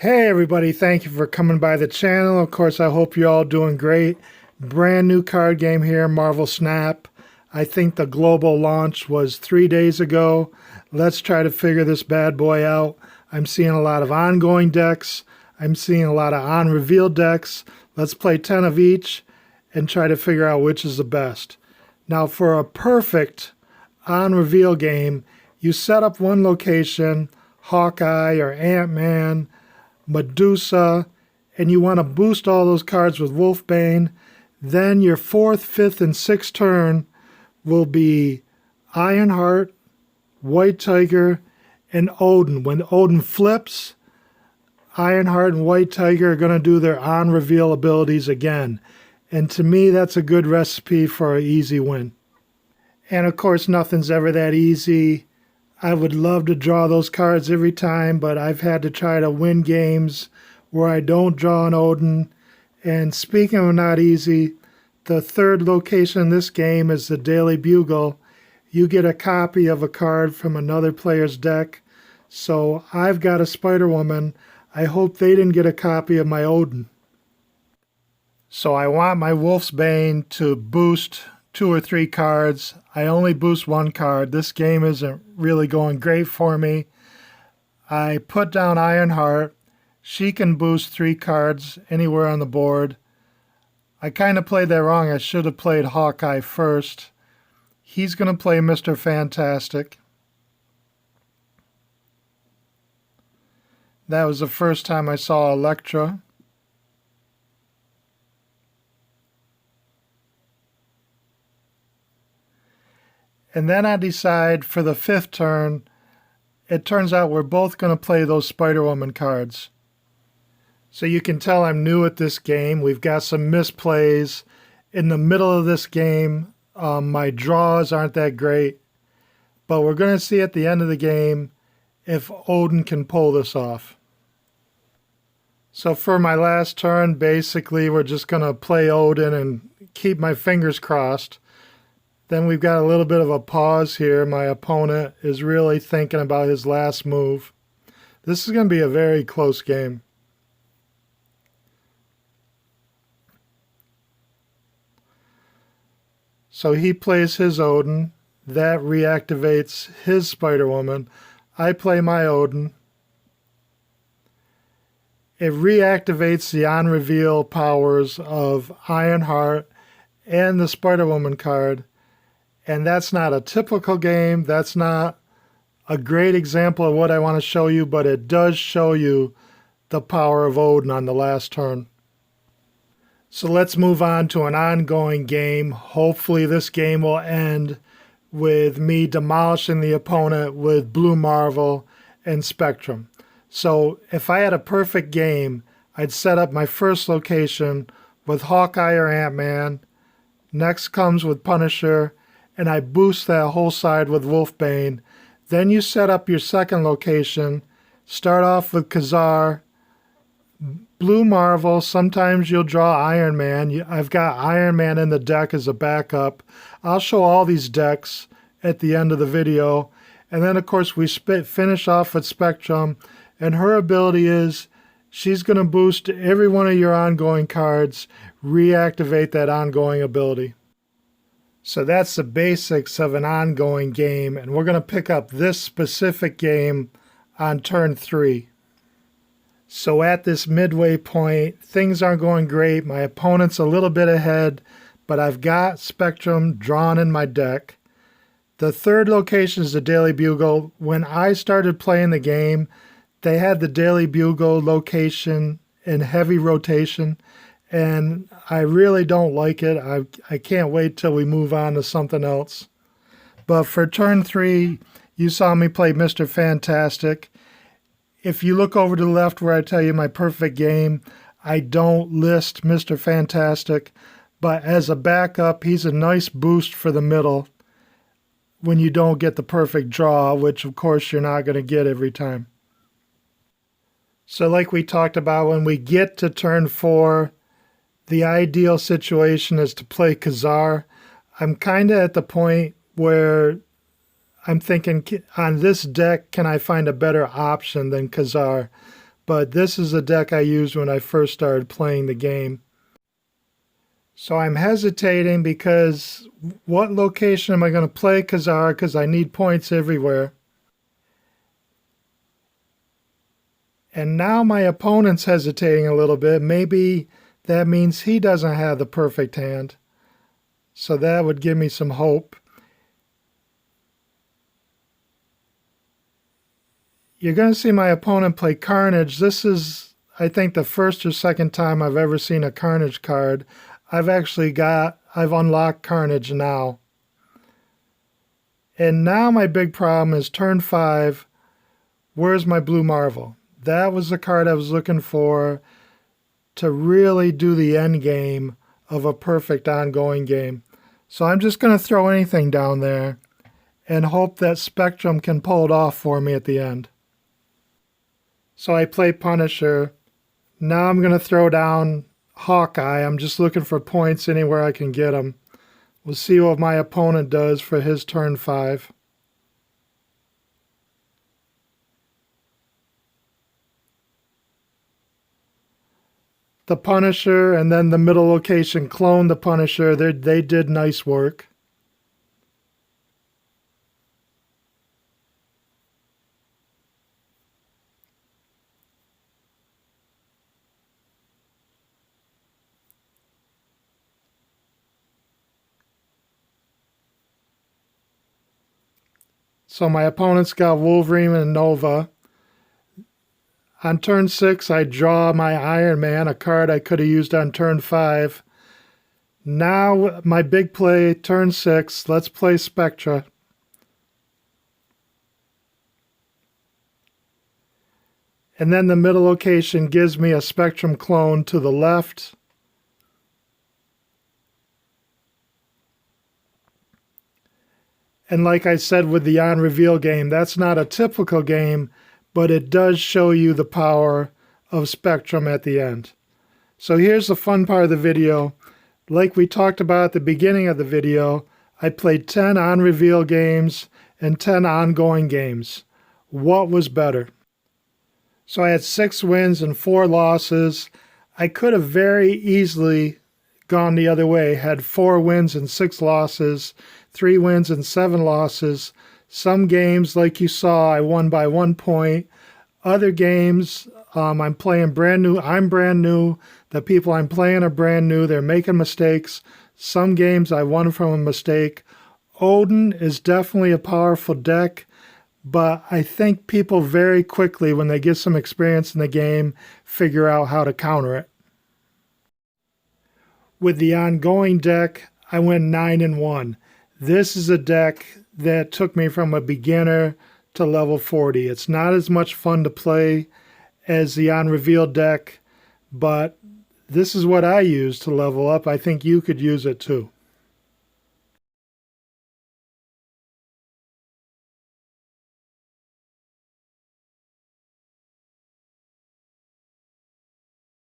Hey everybody, thank you for coming by the channel. Of course, I hope you're all doing great. Brand new card game here, Marvel Snap. I think the global launch was 3 days ago. Let's try to figure this bad boy out. I'm seeing a lot of ongoing decks. I'm seeing a lot of on-reveal decks. Let's play 10 of each and try to figure out which is the best. Now for a perfect on-reveal game, you set up one location, Hawkeye or Ant-Man, Medusa, and you want to boost all those cards with Wolfbane. Then your 4th, 5th, and 6th turn will be Ironheart, White Tiger, and Odin. When Odin flips, Ironheart and White Tiger are going to do their on-reveal abilities again. And to me, that's a good recipe for an easy win. And of course, nothing's ever that easy. I would love to draw those cards every time, but I've had to try to win games where I don't draw an Odin. And speaking of not easy, the 3rd location in this game is the Daily Bugle. You get a copy of a card from another player's deck. So I've got a Spider-Woman. I hope they didn't get a copy of my Odin. So I want my Wolfsbane to boost 2 or 3 cards. I only boost 1 card. This game isn't really going great for me. I put down Ironheart. She can boost 3 cards anywhere on the board. I kind of played that wrong. I should have played Hawkeye first. He's going to play Mr. Fantastic. That was the first time I saw Elektra. And then I decide for the 5th turn, it turns out we're both going to play those Spider-Woman cards. So you can tell I'm new at this game. We've got some misplays. In the middle of this game, my draws aren't that great. But we're going to see at the end of the game if Odin can pull this off. So for my last turn, basically we're just going to play Odin and keep my fingers crossed. Then we've got a little bit of a pause here. My opponent is really thinking about his last move. This is going to be a very close game. So he plays his Odin. That reactivates his Spider-Woman. I play my Odin. It reactivates the on-reveal powers of Ironheart and the Spider-Woman card. And that's not a typical game. That's not a great example of what I want to show you, but it does show you the power of Odin on the last turn. So let's move on to an ongoing game. Hopefully this game will end with me demolishing the opponent with Blue Marvel and Spectrum. So if I had a perfect game, I'd set up my first location with Hawkeye or Ant-Man. Next comes with Punisher, and I boost that whole side with Wolfbane. Then you set up your second location. Start off with Khazar, Blue Marvel. Sometimes you'll draw Iron Man. I've got Iron Man in the deck as a backup. I'll show all these decks at the end of the video. And then, of course, we finish off with Spectrum. And her ability is she's going to boost every one of your ongoing cards, reactivate that ongoing ability. So that's the basics of an ongoing game, and we're going to pick up this specific game on turn 3. So at this midway point, things aren't going great. My opponent's a little bit ahead, but I've got Spectrum drawn in my deck. The 3rd location is the Daily Bugle. When I started playing the game, they had the Daily Bugle location in heavy rotation, and I really don't like it. I can't wait till we move on to something else. But for turn 3, you saw me play Mr. Fantastic. If you look over to the left where I tell you my perfect game, I don't list Mr. Fantastic. But as a backup, he's a nice boost for the middle when you don't get the perfect draw, which of course you're not going to get every time. So like we talked about, when we get to turn 4, the ideal situation is to play Khazar. I'm kind of at the point where I'm thinking, on this deck, can I find a better option than Khazar? but this is a deck I used when I first started playing the game. So I'm hesitating because what location am I going to play Khazar, because I need points everywhere. And now my opponent's hesitating a little bit. Maybe that means he doesn't have the perfect hand. So that would give me some hope. You're going to see my opponent play Carnage. This is, I think, the first or second time I've ever seen a Carnage card. I've unlocked Carnage now. And now my big problem is turn 5, where's my blue Marvel? That was the card I was looking for to really do the end game of a perfect ongoing game. So I'm just going to throw anything down there and hope that Spectrum can pull it off for me at the end. So I play Punisher. Now I'm going to throw down Hawkeye. I'm just looking for points anywhere I can get them. We'll see what my opponent does for his turn 5. The Punisher and then the middle location clone the Punisher. They did nice work. So my opponent's got Wolverine and Nova. On turn 6, I draw my Iron Man, a card I could have used on turn 5. Now, my big play, turn 6, let's play Spectra. And then the middle location gives me a Spectrum clone to the left. And like I said with the on-reveal game, that's not a typical game, but it does show you the power of Spectrum at the end. So here's the fun part of the video. Like we talked about at the beginning of the video, I played 10 on-reveal games and 10 ongoing games. What was better? So I had 6 wins and 4 losses. I could have very easily gone the other way, had 4 wins and 6 losses, 3 wins and 7 losses. Some games, like you saw, I won by 1 point. Other games, I'm playing brand new. I'm brand new. The people I'm playing are brand new. They're making mistakes. Some games I won from a mistake. Odin is definitely a powerful deck, but I think people very quickly, when they get some experience in the game, figure out how to counter it. With the ongoing deck, I went 9-1. This is a deck that took me from a beginner to level 40. It's not as much fun to play as the on-reveal deck, but this is what I use to level up. I think you could use it too.